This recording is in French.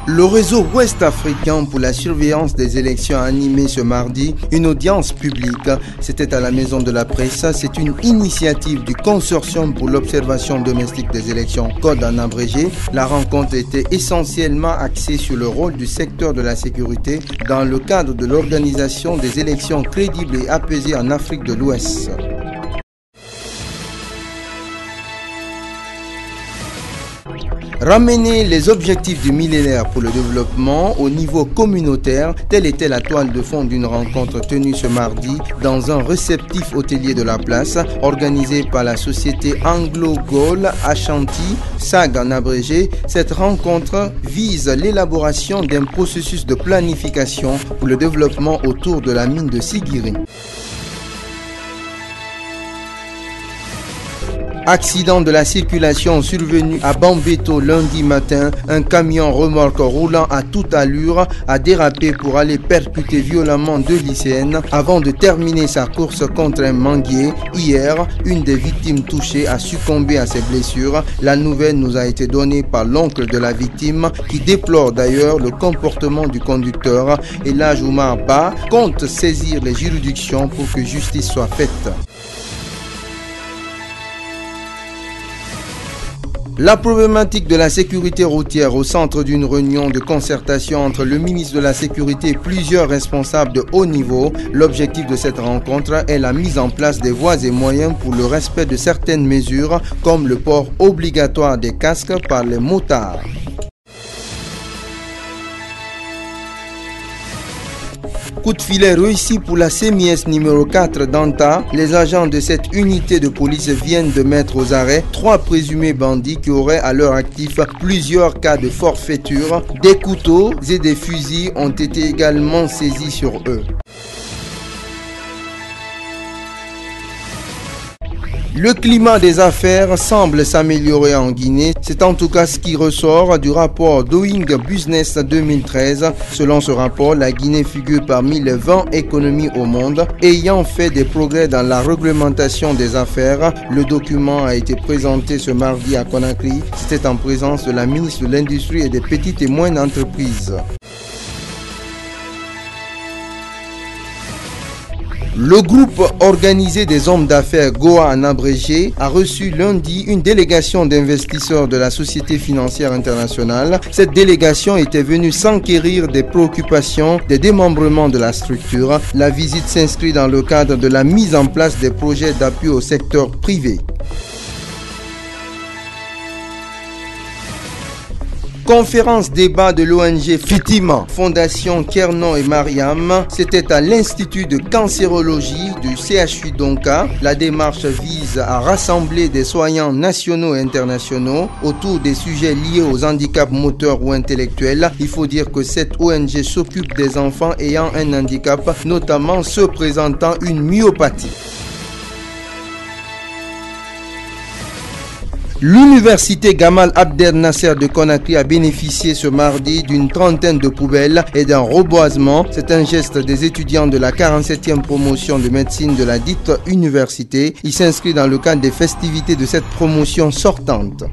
Le réseau ouest-africain pour la surveillance des élections a animé ce mardi une audience publique. C'était à la Maison de la Presse. C'est une initiative du Consortium pour l'observation domestique des élections, CODE en abrégé. La rencontre était essentiellement axée sur le rôle du secteur de la sécurité dans le cadre de l'organisation des élections crédibles et apaisées en Afrique de l'Ouest. Ramener les objectifs du millénaire pour le développement au niveau communautaire, telle était la toile de fond d'une rencontre tenue ce mardi dans un réceptif hôtelier de la place, organisé par la société Anglo-Gaulle Ashanti, SAG en abrégé. Cette rencontre vise l'élaboration d'un processus de planification pour le développement autour de la mine de Sigiri. Accident de la circulation survenu à Bambeto lundi matin. Un camion remorque roulant à toute allure a dérapé pour aller percuter violemment deux lycéennes avant de terminer sa course contre un manguier. Hier, une des victimes touchées a succombé à ses blessures. La nouvelle nous a été donnée par l'oncle de la victime qui déplore d'ailleurs le comportement du conducteur. Et l'âge Oumar Ba compte saisir les juridictions pour que justice soit faite. La problématique de la sécurité routière au centre d'une réunion de concertation entre le ministre de la Sécurité et plusieurs responsables de haut niveau. L'objectif de cette rencontre est la mise en place des voies et moyens pour le respect de certaines mesures comme le port obligatoire des casques par les motards. Coup de filet réussi pour la CEMIES numéro 4 d'Anta. Les agents de cette unité de police viennent de mettre aux arrêts 3 présumés bandits qui auraient à leur actif plusieurs cas de forfaiture. Des couteaux et des fusils ont été également saisis sur eux. Le climat des affaires semble s'améliorer en Guinée. C'est en tout cas ce qui ressort du rapport Doing Business 2013. Selon ce rapport, la Guinée figure parmi les 20 économies au monde ayant fait des progrès dans la réglementation des affaires. Le document a été présenté ce mardi à Conakry. C'était en présence de la ministre de l'Industrie et des petites et moyennes entreprises. Le groupe organisé des hommes d'affaires Goa en abrégé a reçu lundi une délégation d'investisseurs de la Société financière internationale. Cette délégation était venue s'enquérir des préoccupations des démembrements de la structure. La visite s'inscrit dans le cadre de la mise en place des projets d'appui au secteur privé. Conférence débat de l'ONG Fitima, Fondation Kernon et Mariam. C'était à l'Institut de cancérologie du CHU Donka. La démarche vise à rassembler des soignants nationaux et internationaux autour des sujets liés aux handicaps moteurs ou intellectuels. Il faut dire que cette ONG s'occupe des enfants ayant un handicap, notamment ceux présentant une myopathie. L'université Gamal Abdel Nasser de Conakry a bénéficié ce mardi d'une trentaine de poubelles et d'un reboisement. C'est un geste des étudiants de la 47e promotion de médecine de la dite université. Il s'inscrit dans le cadre des festivités de cette promotion sortante.